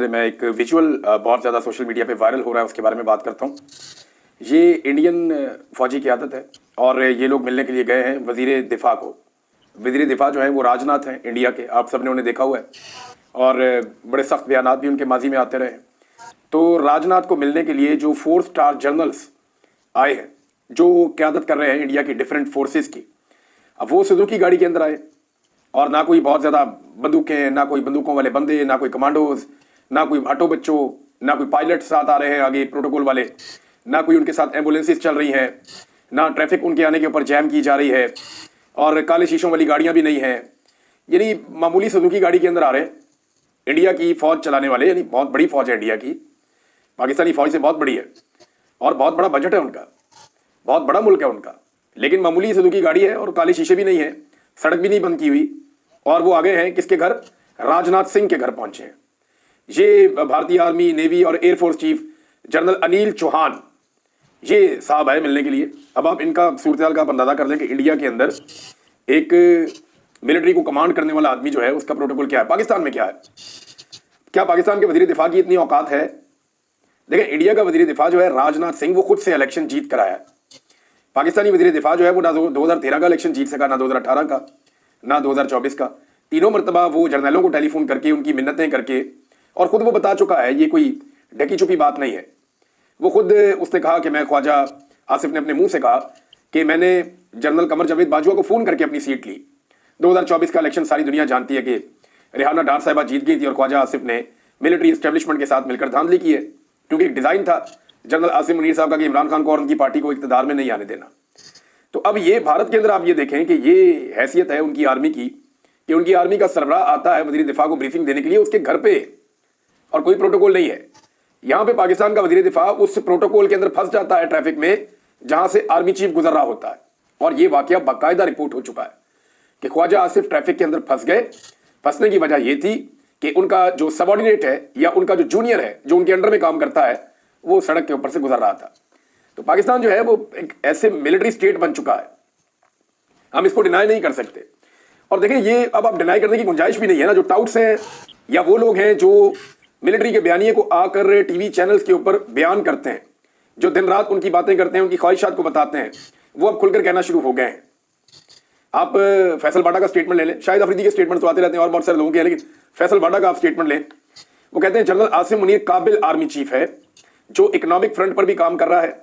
पर मैं एक विजुअल बहुत ज़्यादा सोशल मीडिया पे वायरल हो रहा है, उसके बारे में बात करता हूँ। ये इंडियन फौजी की आदत है और ये लोग मिलने के लिए गए हैं वज़ीर दिफ़ा को। वज़ीर दिफ़ा जो है वो राजनाथ हैं इंडिया के, आप सबने उन्हें देखा हुआ है और बड़े सख्त बयानात भी उनके माजी में आते रहे। तो राजनाथ को मिलने के लिए जो 4 स्टार जनरल्स आए हैं, जो क़यादत कर रहे हैं इंडिया की डिफरेंट फोर्सेस की, अब वो सुजुकी गाड़ी के अंदर आए और ना कोई बहुत ज़्यादा बंदूकें, ना कोई बंदूकों वाले बंदे, ना कोई कमांडोज, ना कोई भाटो बच्चों, ना कोई पायलट साथ आ रहे हैं आगे प्रोटोकॉल वाले, ना कोई उनके साथ एम्बुलेंसेस चल रही हैं, ना ट्रैफिक उनके आने के ऊपर जैम की जा रही है और काले शीशों वाली गाड़ियां भी नहीं हैं। यानी मामूली सुजुकी गाड़ी के अंदर आ रहे हैं इंडिया की फ़ौज चलाने वाले, यानी बहुत बड़ी फ़ौज है इंडिया की, पाकिस्तानी फ़ौज से बहुत बड़ी है और बहुत बड़ा बजट है उनका, बहुत बड़ा मुल्क है उनका, लेकिन मामूली सुजुकी गाड़ी है और काले शीशे भी नहीं है, सड़क भी नहीं बंद की हुई और वो आगे हैं किसके घर? राजनाथ सिंह के घर पहुंचे हैं। ये भारतीय आर्मी, नेवी और air force chief general Anil Chauhan ये साहब आए मिलने के लिए। अब आप इनका सूरत का अंदाजा कर लें कि इंडिया के अंदर एक मिलिट्री को कमांड करने वाला आदमी जो है उसका प्रोटोकॉल क्या है, पाकिस्तान में क्या है। क्या पाकिस्तान के वजीर दिफा की इतनी औकात है? देखिए, इंडिया का वजीर दिफा जो है राजनाथ सिंह, वो खुद से इलेक्शन जीत कर आया है। पाकिस्तानी वजीर दिफा जो है वो ना 2013 का इलेक्शन जीत सका, ना 2018 का, ना 2024 का। तीनों मरतबा वो जर्नलों को टेलीफोन करके उनकी मिन्नतें करके, और खुद वो बता चुका है, ये कोई ढकी छुपी बात नहीं है। वो खुद उसने कहा कि मैं, ख्वाजा आसिफ ने अपने मुंह से कहा कि मैंने जनरल कमर जावेद बाजवा को फ़ोन करके अपनी सीट ली। 2024 का इलेक्शन सारी दुनिया जानती है कि रेहाना डार साहिबा जीत गई थी और ख्वाजा आसिफ ने मिलिट्री एस्टेब्लिशमेंट के साथ मिलकर धांधली की है, क्योंकि एक डिज़ाइन था जनरल आसिम मुनीर साहब का कि इमरान खान को और उनकी पार्टी को इक़्तिदार में नहीं आने देना। तो अब ये भारत के अंदर आप ये देखें कि ये हैसियत है उनकी आर्मी की कि उनकी आर्मी का सरबराह आता है वज़ीर दिफा को ब्रीफिंग देने के लिए उसके घर पे, और कोई प्रोटोकॉल नहीं है। यहाँ पे पाकिस्तान का वज़ीर दिफा उस प्रोटोकॉल के अंदर फंस जाता है ट्रैफिक में जहां से आर्मी चीफ गुजर रहा होता है, और ये वाकया बाकायदा रिपोर्ट हो चुका है कि ख्वाजा आसिफ ट्रैफिक के अंदर फंस गए। फंसने की वजह यह थी कि उनका जो सबॉर्डिनेट है या उनका जो जूनियर है जो उनके अंडर में काम करता है वो सड़क के ऊपर से गुजर रहा था। तो पाकिस्तान जो है वो एक ऐसे मिलिट्री स्टेट बन चुका है, हम इसको डिनाई नहीं कर सकते। और देखिए, ये अब आप डिनाई करने की गुंजाइश भी नहीं है ना। जो टाउट्स हैं या वो लोग हैं जो मिलिट्री के बयानिए को आकर टीवी चैनल्स के ऊपर बयान करते हैं, जो दिन रात उनकी बातें करते हैं, उनकी ख्वाहिशात को बताते हैं, वो अब खुलकर कहना शुरू हो गए हैं। आप फैसल बाडा का स्टेटमेंट ले लें, शायद अफरीदी के स्टेटमेंट तो आते रहते हैं और बहुत सारे लोगों के, लेकिन फैसल बाडा का आप स्टेटमेंट लें, वो कहते हैं जनरल आसिम मुनीर काबिल आर्मी चीफ है, जो इकोनॉमिक फ्रंट पर भी काम कर रहा है,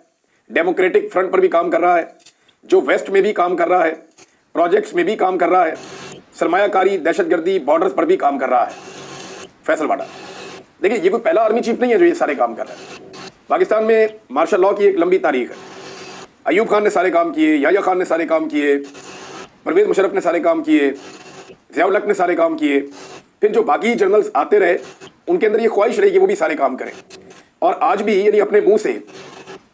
डेमोक्रेटिक फ्रंट पर भी काम कर रहा है, जो वेस्ट में भी काम कर रहा है, प्रोजेक्ट्स में भी काम कर रहा है, सरमायाकारी, दहशतगर्दी, बॉर्डर्स पर भी काम कर रहा है। फैसल बाडा, देखिए, ये कोई पहला आर्मी चीफ नहीं है जो ये सारे काम कर रहा है। पाकिस्तान में मार्शल लॉ की एक लंबी तारीख है। अयूब खान ने सारे काम किए, याह्या खान ने सारे काम किए, परवेज मुशर्रफ ने सारे काम किए, ज़ियाउल हक ने सारे काम किए। फिर जो बाकी जनरल्स आते रहे उनके अंदर ये ख्वाहिश रही कि वो भी सारे काम करें, और आज भी यानी अपने मुंह से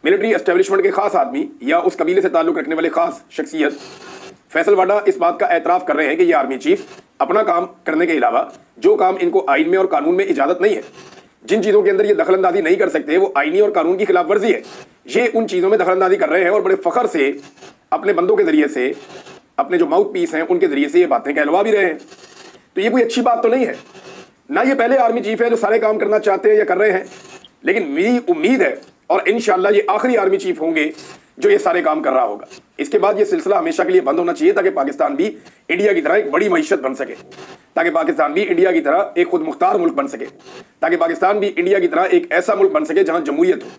मिलिट्री एस्टेब्लिशमेंट के खास आदमी या उस कबीले से ताल्लुक रखने वाले खास शख्सियत फैसल बाडा इस बात का एतराफ़ कर रहे हैं कि ये आर्मी चीफ अपना काम करने के अलावा जो काम इनको आइन में और कानून में इजाज़त नहीं है, जिन चीज़ों के अंदर ये दखलंदाजी नहीं कर सकते, वो आइनी और कानून की खिलाफ वर्जी है, ये उन चीज़ों में दखलंदाजी कर रहे हैं और बड़े फ़ख्र से अपने बंदों के ज़रिए से, अपने जो माउथ पीस हैं उनके ज़रिए से ये बातें कहलवा भी रहे हैं। तो ये कोई अच्छी बात तो नहीं है ना। ये पहले आर्मी चीफ है जो सारे काम करना चाहते हैं या कर रहे हैं, लेकिन मेरी उम्मीद है और इंशाअल्लाह ये आखिरी आर्मी चीफ होंगे जो ये सारे काम कर रहा होगा। इसके बाद ये सिलसिला हमेशा के लिए बंद होना चाहिए ताकि पाकिस्तान भी इंडिया की तरह एक बड़ी मईशत बन सके, ताकि पाकिस्तान भी इंडिया की तरह एक खुद मुख्तार मुल्क बन सके, ताकि पाकिस्तान भी इंडिया की तरह एक ऐसा मुल्क बन सके जहां जमहूरियत हो,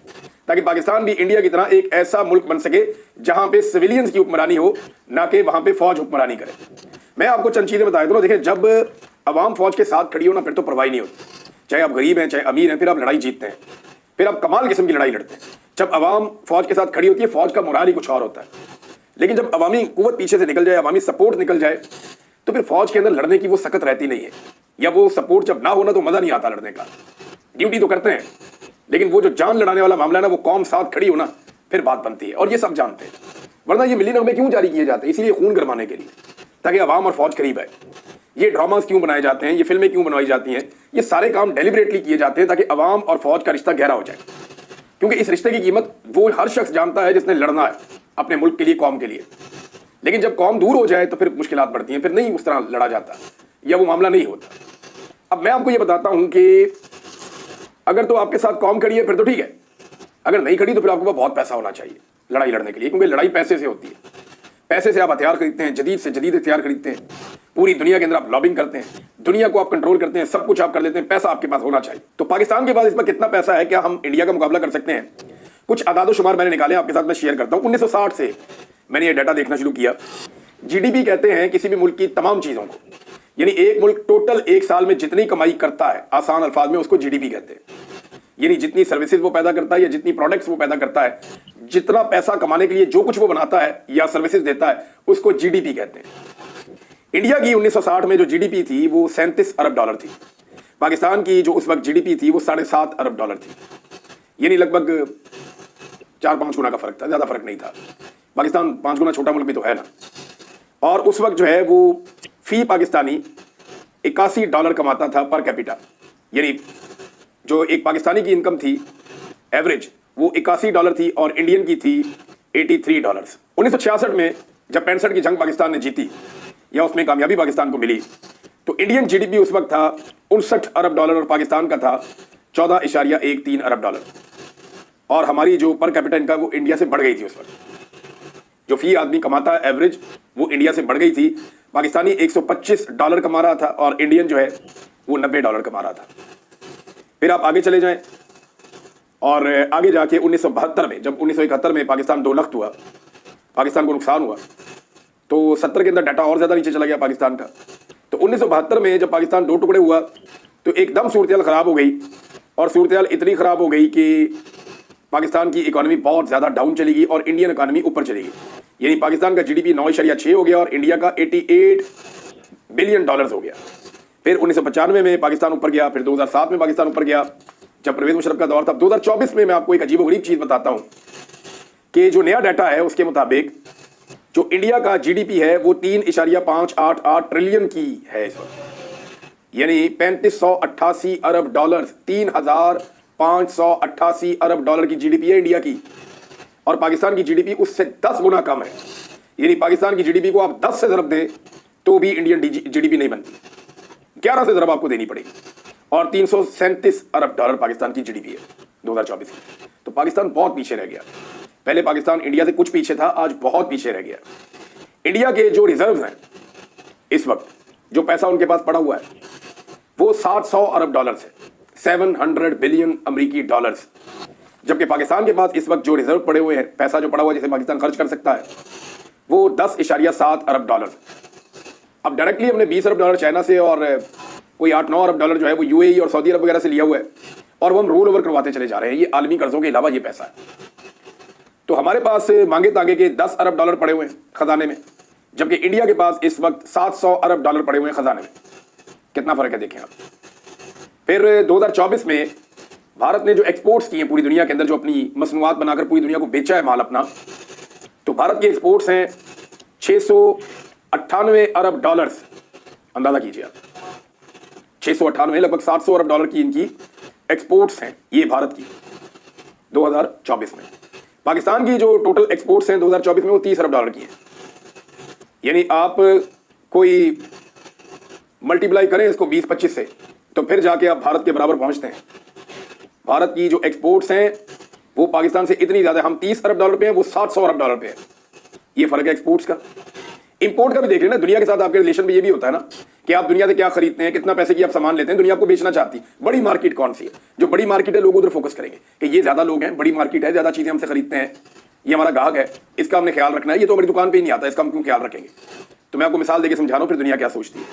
ताकि पाकिस्तान भी इंडिया की तरह एक ऐसा मुल्क बन सके जहां पे सिविलियंस की हुक्मरानी हो, ना कि वहां पे फौज हुक्मरानी करे। मैं आपको चंद चीजें बता दूं। देखिए, जब अवाम फौज के साथ खड़ी हो ना, फिर तो परवाही नहीं होती। चाहे आप गरीब हैं, चाहे अमीर हैं, फिर आप लड़ाई जीतते हैं, फिर आप कमाल किस्म की लड़ाई लड़ते हैं। जब अवाम फौज के साथ खड़ी होती है, फौज का मोराल ही कुछ और होता है। लेकिन जब अवामी कुव्वत पीछे से निकल जाए, अवामी सपोर्ट निकल जाए, तो फिर फौज के अंदर लड़ने की वो सकत रहती नहीं है, या वो सपोर्ट जब ना होना तो मजा नहीं आता लड़ने का। ड्यूटी तो करते हैं, लेकिन वो जो जान लड़ाने वाला मामला है ना, वो कौम साथ खड़ी हो ना, फिर बात बनती है, और ये सब जानते हैं। वरना ये मिली नगमे क्यों जारी किए जाते हैं? इसीलिए खून गरमाने के लिए, ताकि अवाम और फौज करीब आए। ये ड्रामास क्यों बनाए जाते हैं, ये फिल्में क्यों बनवाई जाती हैं? ये सारे काम डेलिबरेटली किए जाते हैं ताकि अवाम और फौज का रिश्ता गहरा हो जाए, क्योंकि इस रिश्ते की कीमत वो हर शख्स जानता है जिसने लड़ना है अपने मुल्क के लिए, कौम के लिए। लेकिन जब कौम दूर हो जाए तो फिर मुश्किलात बढ़ती हैं, फिर नहीं उस तरह लड़ा जाता या वो मामला नहीं होता। अब मैं आपको ये बताता हूं कि अगर तो आपके साथ कौम खड़ी है फिर तो ठीक है, अगर नहीं खड़ी तो फिर आपके पास बहुत पैसा होना चाहिए लड़ाई लड़ने के लिए, क्योंकि लड़ाई पैसे से होती है। पैसे से आप हथियार खरीदते हैं, जदीद से जदीद हथियार खरीदते हैं, पूरी दुनिया के अंदर आप लॉबिंग करते हैं, दुनिया को आप कंट्रोल करते हैं, सब कुछ आप कर लेते हैं, पैसा आपके पास होना चाहिए। तो पाकिस्तान के पास इसमें कितना पैसा है, क्या हम इंडिया का मुकाबला कर सकते हैं? कुछ आदादो शुमार मैंने निकाले, आपके साथ मैं शेयर करता हूं। 1960 से मैंने ये डाटा देखना शुरू किया। जीडीपी कहते हैं किसी भी मुल्क की तमाम चीजों को, यानी एक मुल्क टोटल एक साल में जितनी कमाई करता है, आसान अल्फाज में उसको जीडीपी कहते हैं। यानी जितनी सर्विसेज वो पैदा करता है या जितनी प्रोडक्ट्स वो पैदा करता है, जितना पैसा कमाने के लिए जो कुछ वो बनाता है या सर्विसेज देता है, उसको जीडीपी कहते हैं। इंडिया की 1960 में जो जीडीपी थी वो 37 अरब डॉलर थी। पाकिस्तान की जो उस वक्त जीडीपी थी वो 7.5 अरब डॉलर थी। यानी लगभग 4-5 गुना का फर्क था, ज्यादा फर्क नहीं था। पाकिस्तान 5 गुना छोटा मुल्क भी तो है ना। और उस वक्त जो है वो फी पाकिस्तानी 81 डॉलर कमाता था पर कैपिटा। यानी जो एक पाकिस्तानी की इनकम थी एवरेज वो 81 डॉलर थी और इंडियन की थी 83 डॉलर्स। 1966 में जब 65 की जंग पाकिस्तान ने जीती या उसमें कामयाबी पाकिस्तान को मिली, तो इंडियन जीडीपी उस वक्त था 59 अरब डॉलर और पाकिस्तान का था 14.13 अरब डॉलर। और हमारी जो पर कैपिटा इनकम वो इंडिया से बढ़ गई थी। उस वक्त जो फी आदमी कमाता है एवरेज वो इंडिया से बढ़ गई थी। पाकिस्तानी 125 डॉलर कमा रहा था और इंडियन जो है वो 90 डॉलर कमा रहा था। फिर आप आगे चले जाएं और आगे जाके 1972 में, जब 1971 में पाकिस्तान 2 लख्त हुआ, पाकिस्तान को नुकसान हुआ, तो 70 के अंदर डाटा और ज़्यादा नीचे चला गया पाकिस्तान का। तो 1972 में जब पाकिस्तान 2 टुकड़े हुआ तो एकदम सूरत ख़राब हो गई। और सूरत इतनी ख़राब हो गई कि पाकिस्तान की इकॉनमी बहुत ज़्यादा डाउन चली गई और इंडियन इकॉनमी ऊपर चली गई। यानी पाकिस्तान का जीडीपी 9.6 हो गया और इंडिया का 88 बिलियन डॉलर्स हो गया। फिर 1995 में पाकिस्तान ऊपर गया, फिर 2007 में पाकिस्तान ऊपर गया जब परवेज मुशर्रफ का दौर था। 2024 में मैं आपको एक अजीबोगरीब चीज़ बताता हूँ कि जो नया डाटा है उसके मुताबिक जो इंडिया का जीडीपी है वो 3.588 ट्रिलियन की है इस वक्त। यानी 3588 अरब डॉलर, 3588 अरब डॉलर की जीडीपी है इंडिया की। और पाकिस्तान की जीडीपी उससे 10 गुना कम है। यानी पाकिस्तान की जीडीपी को आप 10 से ज़रब दें तो भी इंडियन जीडीपी नहीं बनती, 11 से ज़रब आपको देनी पड़ेगी। और 337 अरब डॉलर पाकिस्तान की जीडीपी है 2024 में। तो पाकिस्तान बहुत पीछे रह गया। पहले पाकिस्तान इंडिया से कुछ पीछे था, आज बहुत पीछे रह गया। इंडिया के जो रिजर्व्स हैं इस वक्त, जो पैसा उनके पास पड़ा हुआ है वो 700 अरब डॉलर है, 700 बिलियन अमेरिकी डॉलर्स। जबकि पाकिस्तान के पास इस वक्त जो रिजर्व पड़े हुए हैं, पैसा जो पड़ा हुआ है जिसे पाकिस्तान खर्च कर सकता है, वो 10.7 अरब डॉलर। अब डायरेक्टली हमने 20 अरब डॉलर चाइना से और कोई 8-9 अरब डॉलर जो है वो यूएई और सऊदी अरब वगैरह से लिया हुआ है और वो हम रोल ओवर करवाते चले जा रहे हैं। ये आलमी कर्जों के अलावा ये पैसा है। तो हमारे पास मांगे तांगे के 10 अरब डॉलर पड़े हुए हैं खजाने में, जबकि इंडिया के पास इस वक्त 700 अरब डॉलर पड़े हुए हैं खजाने में। कितना फर्क है देखें आप। फिर 2024 में भारत ने जो एक्सपोर्ट्स किए पूरी दुनिया के अंदर, जो अपनी मसनूआत बनाकर पूरी दुनिया को बेचा है माल अपना, तो भारत के एक्सपोर्ट्स हैं 698 अरब डॉलर्स। अंदाजा कीजिए आप, 698 लगभग 700 अरब डॉलर की इनकी एक्सपोर्ट्स हैं ये भारत की 2024 में। पाकिस्तान की जो टोटल एक्सपोर्ट्स हैं 2024 में वो 30 अरब डॉलर की हैं। यानी आप कोई मल्टीप्लाई करें इसको 20-25 से तो फिर जाके आप भारत के बराबर पहुंचते हैं। भारत की जो एक्सपोर्ट्स हैं वो पाकिस्तान से इतनी ज़्यादा, हम 30 अरब डॉलर पे हैं, वो 700 अरब डॉलर पे है। ये फर्क है एक्सपोर्ट्स का। इंपोर्ट का भी देख लेना, दुनिया के साथ आपके रिलेशन में ये भी होता है ना कि आप दुनिया से क्या खरीदते हैं, कितना पैसे की आप सामान लेते हैं, दुनिया आपको बेचना चाहती है। बड़ी मार्केट कौन सी है? जो बड़ी मार्केट है लोग उधर फोकस करेंगे कि ये ज़्यादा लोग हैं, बड़ी मार्केट है, ज़्यादा चीज़ें हमसे खरीदते हैं, ये हमारा ग्राहक है, इसका हमने ख्याल रखना है, ये तो हमारी दुकान पर ही नहीं आता, इसका हम क्यों ख्याल रखेंगे। तो मैं आपको मिसाल देकर समझा रहा हूँ फिर दुनिया क्या सोचती है।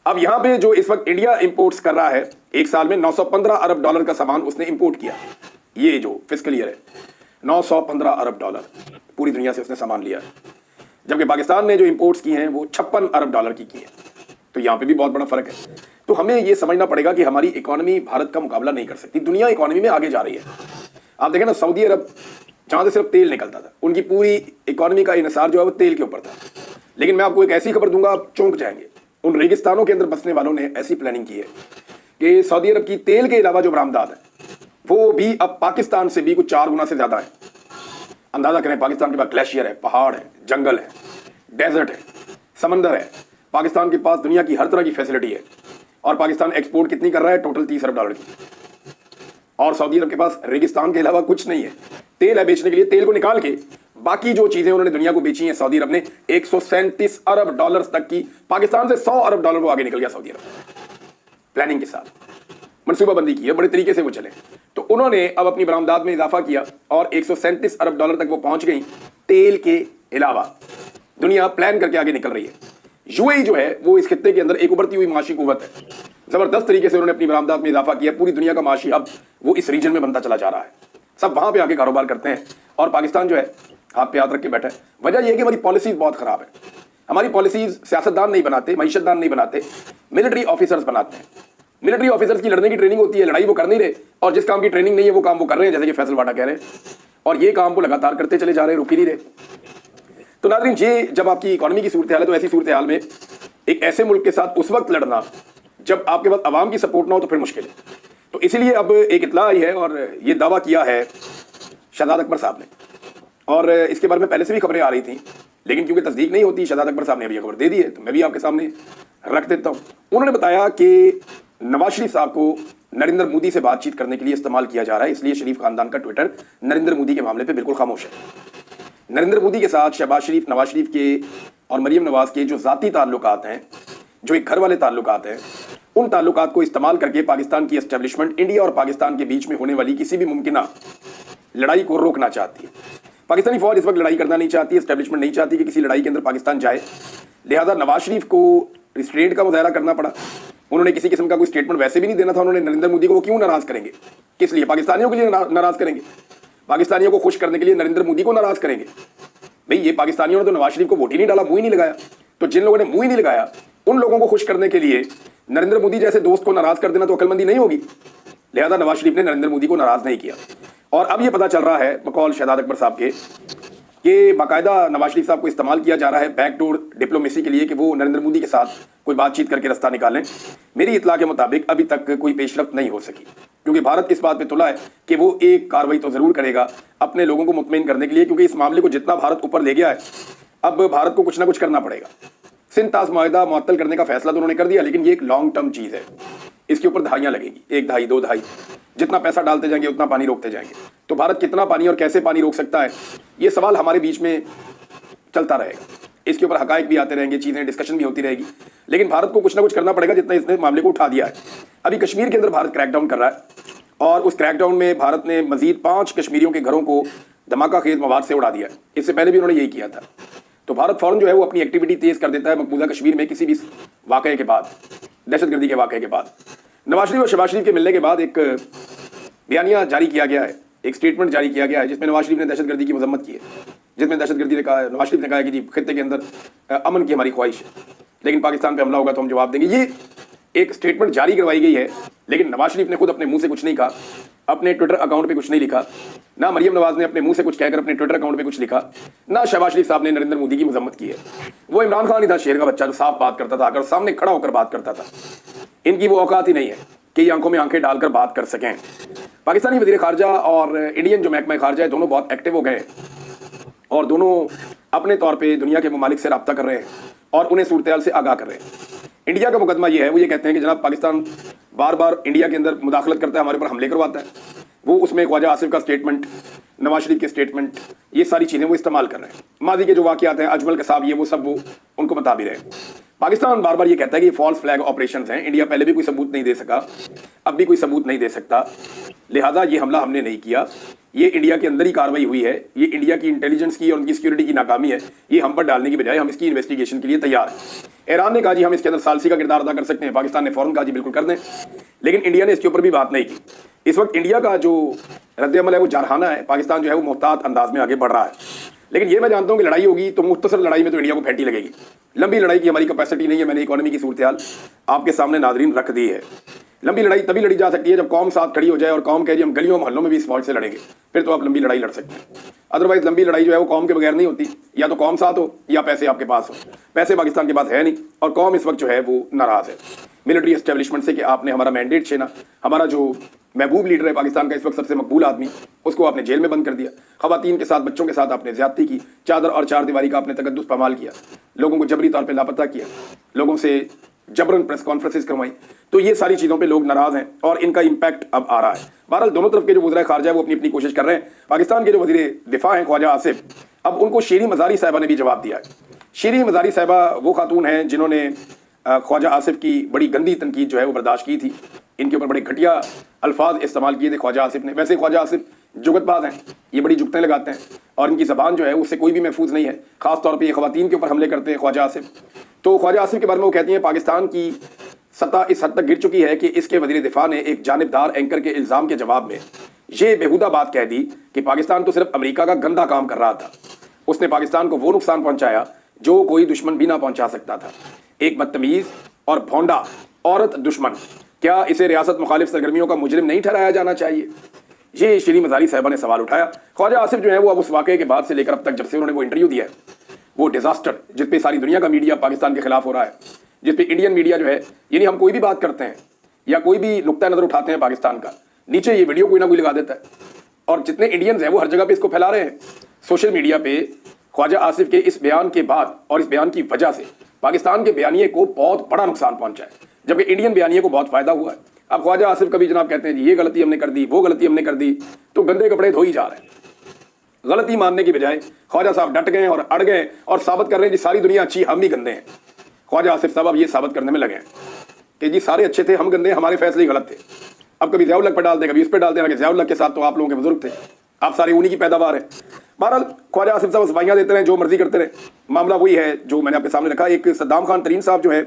अब यहाँ पे जो इस वक्त इंडिया इंपोर्ट्स कर रहा है, एक साल में 915 अरब डॉलर का सामान उसने इंपोर्ट किया। ये जो फिस्कल ईयर है 915 अरब डॉलर पूरी दुनिया से उसने सामान लिया, जबकि पाकिस्तान ने जो इंपोर्ट्स की हैं वो 56 अरब डॉलर की हैं। तो यहाँ पे भी बहुत बड़ा फर्क है। तो हमें ये समझना पड़ेगा कि हमारी इकोनॉमी भारत का मुकाबला नहीं कर सकती, दुनिया इकोनॉमी में आगे जा रही है। आप देखें ना, सऊदी अरब जहाँ से सिर्फ तेल निकलता था, उनकी पूरी इकोनॉमी का इन्हिसार जो है वो तेल के ऊपर था। लेकिन मैं आपको एक ऐसी खबर दूंगा, आप चौंक जाएंगे। उन रेगिस्तानों के अंदर बसने वालों ने ऐसी प्लानिंग की है कि सऊदी अरब की तेल के अलावा जो बरामदात है वो भी अब पाकिस्तान से भी कुछ 4 गुना से ज़्यादा है। अंदाज़ा करें, पाकिस्तान के पास ग्लेशियर है, पहाड़ है, जंगल है, डेजर्ट है, समंदर है। पाकिस्तान के पास दुनिया की हर तरह की फैसिलिटी है और पाकिस्तान एक्सपोर्ट कितनी कर रहा है? टोटल 30 अरब डॉलर की। और सऊदी अरब के पास रेगिस्तान के अलावा कुछ नहीं है। तेल है बेचने के लिए, तेल को निकाल के बाकी जो चीजें उन्होंने दुनिया को बेची हैं सऊदी अरब ने 137 अरब डॉलर तक की, पाकिस्तान से 100 अरब डॉलर वो आगे निकल गया सऊदी अरब। प्लानिंग के साथ मनसूबाबंदी की है, बड़े तरीके से वो चले। तो उन्होंने अब अपनी बरामदात में इजाफा किया और 137 अरब डॉलर तक वो पहुंच गई। तेल के अलावा दुनिया प्लान करके आगे निकल रही है। यूएई जो है वो इस खित्ते के अंदर एक उभरती हुई माशी कुव्वत है। जबरदस्त तरीके से उन्होंने अपनी बरामदात में इजाफा किया। पूरी दुनिया का माशी अब वो इस रीजन में बनता चला जा रहा है। सब वहां पे आके कारोबार करते हैं और पाकिस्तान जो है हाथ पे हाथ रख के बैठा है। वजह यह है कि हमारी पॉलिसीज बहुत खराब है। हमारी पॉलिसीज सियासतदान नहीं बनाते, मईशतदान नहीं बनाते, मिलिट्री ऑफिसर्स बनाते हैं। मिलिट्री ऑफिसर्स की लड़ने की ट्रेनिंग होती है, लड़ाई वो कर नहीं रहे, और जिस काम की ट्रेनिंग नहीं है वो काम वो कर रहे हैं, जैसे कि फैसल वाडा कह रहे हैं, और ये काम वो लगातार करते चले जा रहे हैं, रुक ही नहीं रहे। तो नाज़रीन, ये जब आपकी इकोनॉमी की सूरत हाल है, तो ऐसी सूरत हाल में एक ऐसे मुल्क के साथ उस वक्त लड़ना जब आपके पास आवाम की सपोर्ट ना हो तो फिर मुश्किल है। तो इसीलिए अब एक इत्तला आई है और ये दावा किया है शहजाद अकबर साहब ने, और इसके बारे में पहले से भी खबरें आ रही थी, लेकिन क्योंकि तस्दीक नहीं होती, शहजाद अकबर साहब ने अभी खबर दे दी है, तो मैं भी आपके सामने रख देता हूँ। उन्होंने बताया कि नवाज शरीफ साहब को नरेंद्र मोदी से बातचीत करने के लिए इस्तेमाल किया जा रहा है, इसलिए शरीफ खानदान का ट्विटर नरेंद्र मोदी के मामले पर बिल्कुल खामोश है। नरेंद्र मोदी के साथ शहबाज शरीफ, नवाज शरीफ के और मरीम नवाज के जो ज़ाती ताल्लुकात हैं, जो एक घर वाले ताल्लुकात हैं, उन ताल्लुकात को इस्तेमाल करके पाकिस्तान की एस्टेब्लिशमेंट इंडिया और पाकिस्तान के बीच में होने वाली किसी भी मुमकिना लड़ाई को रोकना चाहती है। पाकिस्तानी फौज इस वक्त लड़ाई करना नहीं चाहती, एस्टेब्लिशमेंट नहीं चाहती कि किसी लड़ाई के अंदर पाकिस्तान जाए, लिहाजा नवाज शरीफ को रिस्ट्रेंट का मुजाहरा करना पड़ा। उन्होंने किसी किस्म का कोई स्टेटमेंट वैसे भी नहीं देना था, उन्होंने नरेंद्र मोदी को वो क्यों नाराज करेंगे, किस लिए, पाकिस्तानियों के लिए नाराज करेंगे, पाकिस्तानियों को खुश करने के लिए नरेंद्र मोदी को नाराज करेंगे। भाई ये पाकिस्तानियों ने तो नवाज शरीफ को वोट ही नहीं डाला, मुंह ही नहीं लगाया, तो जिन लोगों ने मुंह ही नहीं लगाया उन लोगों को खुश करने के लिए नरेंद्र मोदी जैसे दोस्त को नाराज कर देना तो अकलमंदी नहीं होगी। लिहाजा नवाज शरीफ ने नरेंद्र मोदी को नाराज नहीं किया। और अब ये पता चल रहा है बकौल शहजाद अकबर साहब के कि बाकायदा नवाज शरीफ साहब को इस्तेमाल किया जा रहा है बैकडोर डिप्लोमेसी के लिए कि वो नरेंद्र मोदी के साथ कोई बातचीत करके रास्ता निकालें। मेरी इतला के मुताबिक अभी तक कोई पेशरफ्त नहीं हो सकी, क्योंकि भारत इस बात पे तुला है कि वो एक कार्रवाई तो जरूर करेगा अपने लोगों को मुतमईन करने के लिए, क्योंकि इस मामले को जितना भारत ऊपर ले गया है अब भारत को कुछ ना कुछ करना पड़ेगा। सिंध ताश माहिदा मुअत्तल करने का फैसला तो उन्होंने कर दिया, लेकिन ये एक लॉन्ग टर्म चीज़ है, इसके ऊपर दहाइयाँ लगेगी, 1 दहाई 2 दहाई, जितना पैसा डालते जाएंगे उतना पानी रोकते जाएंगे। तो भारत कितना पानी और कैसे पानी रोक सकता है, ये सवाल हमारे बीच में चलता रहेगा। इसके ऊपर हकायक भी आते रहेंगे, चीज़ें डिस्कशन भी होती रहेगी, लेकिन भारत को कुछ ना कुछ करना पड़ेगा जितना इसने मामले को उठा दिया है। अभी कश्मीर के अंदर भारत क्रैकडाउन कर रहा है, और उस क्रैकडाउन में भारत ने मजीद 5 कश्मीरियों के घरों को धमाका खेज मवाद से उड़ा दिया है। इससे पहले भी उन्होंने यही किया था। तो भारत फौरन जो है वो अपनी एक्टिविटी तेज कर देता है मकबूजा कश्मीर में किसी भी वाक़े के बाद, दहशतगर्दी के वाक़े के बाद। नवाज शरीफ और शहबाज शरीफ के मिलने के बाद एक बयानिया जारी किया गया है, एक स्टेटमेंट जारी किया गया है, जिसमें नवाज शरीफ ने दहशतगर्दी की मजम्मत की है, जिसमें दहशतगर्दी ने कहा, नवाज शरीफ ने कहा कि जी खित्ते के अंदर अमन की हमारी ख्वाहिश है, लेकिन पाकिस्तान पे हमला होगा तो हम जवाब देंगे। ये एक स्टेटमेंट जारी करवाई गई है, लेकिन नवाज शरीफ ने खुद अपने मुंह से कुछ नहीं कहा, अपने ट्विटर अकाउंट पे कुछ नहीं लिखा, ना मरीम नवाज ने अपने मुंह से कुछ कहकर अपने ट्विटर अकाउंट पे कुछ लिखा, ना शहबाज शरीफ साहब ने नरेंद्र मोदी की मजम्मत की है। वो इमरान खान ही था, शेर का बच्चा, जो साफ बात करता था, आकर सामने खड़ा होकर बात करता था। इनकी वो औकात ही नहीं है कि आंखों में आंखें डालकर बात कर सकें। पाकिस्तानी वज़ीर ख़ारजा और इंडियन जो महकमा ख़ारजा है, दोनों बहुत एक्टिव हो गए और दोनों अपने तौर पर दुनिया के ममालिक से रब्ता कर रहे हैं और उन्हें सूरत हाल से आगाह कर रहे हैं। इंडिया का मुकदमा ये है, वो ये कहते हैं कि जनाब पाकिस्तान बार बार इंडिया के अंदर मुदाखलत करता है, हमारे ऊपर हमले करवाता है। वो उसमें ख्वाजा आसिफ का स्टेटमेंट, नवाज शरीफ के स्टेटमेंट, ये सारी चीज़ें वो इस्तेमाल कर रहे हैं। माजी के जो वाक़यात हैं, अजमल के साहब, ये वो सब वो उनको बता भी रहे हैं। पाकिस्तान बार बार ये कहता है कि ये फॉल्स फ्लैग ऑपरेशंस हैं, इंडिया पहले भी कोई सबूत नहीं दे सका, अब भी कोई सबूत नहीं दे सकता, लिहाजा ये हमला हमने नहीं किया, ये इंडिया के अंदर ही कार्रवाई हुई है, ये इंडिया की इंटेलिजेंस की और उनकी सिक्योरिटी की नाकामी है, ये हम पर डालने की बजाय हम इसकी इन्वेस्टिगेशन के लिए तैयार हैं। ईरान ने कहा जी हम इसके अंदर सालसी का किरदार अदा कर सकते हैं, पाकिस्तान ने फौरन कहा जी बिल्कुल कर दें, लेकिन इंडिया ने इसके ऊपर भी बात नहीं की। इस वक्त इंडिया का जो रद्द-ए-अमल है वो जारहाना है, पाकिस्तान जो है वो मोहतात अंदाज में आगे बढ़ रहा है। लेकिन ये मैं जानता हूँ कि लड़ाई होगी तो मुख्तसर लड़ाई में तो इंडिया को फैंटी लगेगी, लंबी लड़ाई की हमारी कैपेसिटी नहीं है। मैंने इकोनॉमी की सूरत हाल आपके सामने नाजरीन रख दी है। लंबी लड़ाई तभी लड़ी जा सकती है जब कौम साथ खड़ी हो जाए और कौम कह जी हम गलियों मोहल्लों में भी इस फौज से लड़ेंगे, फिर तो आप लंबी लड़ाई लड़ सकते हैं। अदरवाइज लंबी लड़ाई जो है वो कौम के बगैर नहीं होती, या तो कौम साथ हो या पैसे आपके पास हो। पैसे पाकिस्तान के पास है नहीं और कौम इस वक्त जो है वो नाराज़ है मिलिट्री एस्टेब्लिशमेंट से कि आपने हमारा मैंडेट छीना, हमारा जो महबूब लीडर है पाकिस्तान का इस वक्त सबसे मकबूल आदमी, उसको आपने जेल में बंद कर दिया, खवातीन के साथ, बच्चों के साथ आपने ज्यादती की, चादर और चार दीवारी का आपने तकद्दुस पामाल किया, लोगों को जबरी तौर पर लापता किया, लोगों से जबरन प्रेस कॉन्फ्रेंसेस करवाई। तो ये सारी चीज़ों पे लोग नाराज़ हैं और इनका इम्पैक्ट अब आ रहा है। बहरहाल दोनों तरफ के जो वज़ीर ख़ारजा है वो अपनी अपनी कोशिश कर रहे हैं। पाकिस्तान के जो वज़ीर दिफा हैं ख्वाजा आसिफ, अब उनको शीरी मज़ारी साहिबा ने भी जवाब दिया है। शीरी मज़ारी साहिबा वो खातून हैं जिन्होंने ख्वाजा आसिफ की बड़ी गंदी तनकीद जो है वो बर्दाश्त की थी। इनके ऊपर बड़े घटिया अल्फाज इस्तेमाल किए थे ख्वाजा आसिफ ने। वैसे ख्वाजा आसिफ जुगतबाज हैं, ये बड़ी जुगतें लगाते हैं और इनकी ज़बान जो है उससे कोई भी महफूज नहीं है। ख़ास तौर पर ये ख़वातीन के ऊपर हमले करते हैं ख्वाजा आसिफ। तो ख्वाजा आसिफ के बारे में वो कहती हैं पाकिस्तान की सत्ता इस हद तक गिर चुकी है कि इसके वज़ीर दिफा ने एक जानिबदार एंकर के इल्ज़ाम के जवाब में ये बेहुदा बात कह दी कि पाकिस्तान तो सिर्फ अमेरिका का गंदा काम कर रहा था, उसने पाकिस्तान को वो नुकसान पहुंचाया जो कोई दुश्मन भी ना पहुंचा सकता था। एक बदतमीज़ और भोंडा औरत दुश्मन, क्या इसे रियासत मुखालिफ सरगर्मियों का मुजरिम नहीं ठहराया जाना चाहिए? ये शीरी मज़ारी साहिबा ने सवाल उठाया। ख्वाजा आसिफ जो है वो अब उस वाक़े के बाद से लेकर अब तक जब से उन्होंने वो इंटरव्यू दिया है, वो डिज़ास्टर जिस पे सारी दुनिया का मीडिया पाकिस्तान के खिलाफ हो रहा है, जिस पे इंडियन मीडिया जो है, यानी हम कोई भी बात करते हैं या कोई भी नुक्ता नज़र उठाते हैं पाकिस्तान का, नीचे ये वीडियो कोई ना कोई लगा देता है। और जितने इंडियंस हैं वो हर जगह पे इसको फैला रहे हैं सोशल मीडिया पे। ख्वाजा आसिफ के इस बयान के बाद और इस बयान की वजह से पाकिस्तान के बयानिए को बहुत बड़ा नुकसान पहुंचा है, जबकि इंडियन बयानिए को बहुत फायदा हुआ है। अब ख्वाजा आसिफ कभी जनाब कहते हैं जी ये गलती हमने कर दी, वो गलती हमने कर दी, तो गंदे कपड़े धो ही जा रहे हैं। गलती मानने की बजाय ख्वाजा साहब डट गए और अड़ गए और साबित कर रहे हैं जी सारी दुनिया अच्छी, हम ही गंदे हैं। ख्वाजा आसिफ साहब अब ये साबित करने में लगे हैं कि जी सारे अच्छे थे, हम गंदे, हमारे फैसले गलत थे। अब कभी ज़ियाउल हक पर डाल दें, कभी उस पर डाल दें कि ज़ियाउल हक के साथ तो आप लोगों के बुजुर्ग थे, आप सारे उन्हीं की पैदावार है। बहरहाल ख्वाजा आसिफ साहब सफाइयाँ देते रहे, जो मर्जी करते रहे। मामला वही है जो मैंने आपके सामने रखा। एक सद्दाम खान तरीन साहब जो है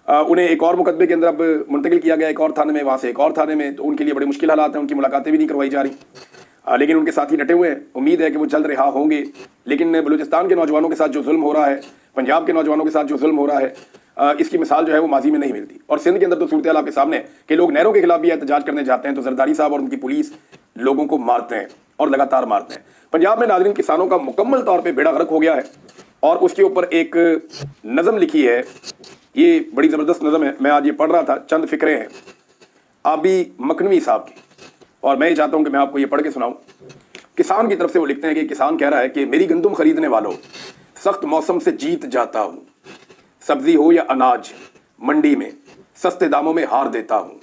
उन्हें एक और मुकदमे के अंदर अब मुंतकिल किया गया, एक और थाने में, वहाँ से एक और थाने में। तो उनके लिए बड़े मुश्किल हालात हैं, उनकी मुलाकातें भी नहीं करवाई जा रही, लेकिन उनके साथ ही डटे हुए हैं। उम्मीद है कि वो जल्द रिहा होंगे। लेकिन बलूचिस्तान के नौजवानों के साथ जो जुल्म हो रहा है, पंजाब के नौजवानों के साथ जो जुल्म हो रहा है, इसकी मिसाल जो है वो माजी में नहीं मिलती। और सिंध के अंदर तो सूरत हाल आपके सामने कि लोग नहरों के खिलाफ भी एहतजाज करने जाते हैं तो जरदारी साहब और उनकी पुलिस लोगों को मारते हैं और लगातार मारते हैं। पंजाब में नाज़रीन किसानों का मुकम्मल तौर पर बेड़ा गर्क हो गया है और उसके ऊपर एक नज़म लिखी है, ये बड़ी ज़बरदस्त नज़म है। मैं आज ये पढ़ रहा था, चंद फिक्रे हैं आबी मखनवी साहब की, और मैं ये चाहता हूँ कि मैं आपको ये पढ़ के सुनाऊँ। किसान की तरफ से वो लिखते हैं कि किसान कह रहा है कि मेरी गंदम खरीदने वालों, सख्त मौसम से जीत जाता हूँ, सब्जी हो या अनाज मंडी में सस्ते दामों में हार देता हूँ,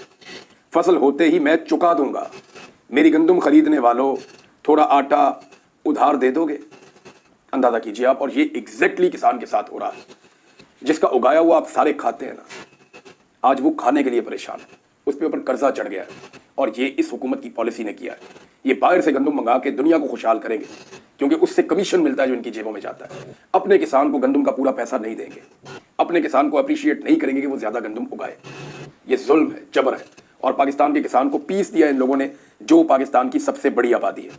फसल होते ही मैं चुका दूंगा, मेरी गंदम खरीदने वालों थोड़ा आटा उधार दे दोगे? अंदाज़ा कीजिए आप। और ये एग्जैक्टली किसान के साथ हो रहा है। जिसका उगाया हुआ आप सारे खाते हैं ना, आज वो खाने के लिए परेशान है, उस पर ऊपर कर्जा चढ़ गया है। और ये इस हुकूमत की पॉलिसी ने किया है। ये बाहर से गंदम मंगा के दुनिया को खुशहाल करेंगे क्योंकि उससे कमीशन मिलता है जो इनकी जेबों में जाता है। अपने किसान को गंदम का पूरा पैसा नहीं देंगे, अपने किसान को अप्रिशिएट नहीं करेंगे कि वो ज्यादा गंदम उगाए। ये जुल्म है, जबर है। और पाकिस्तान के किसान को पीस दिया इन लोगों ने, जो पाकिस्तान की सबसे बड़ी आबादी है।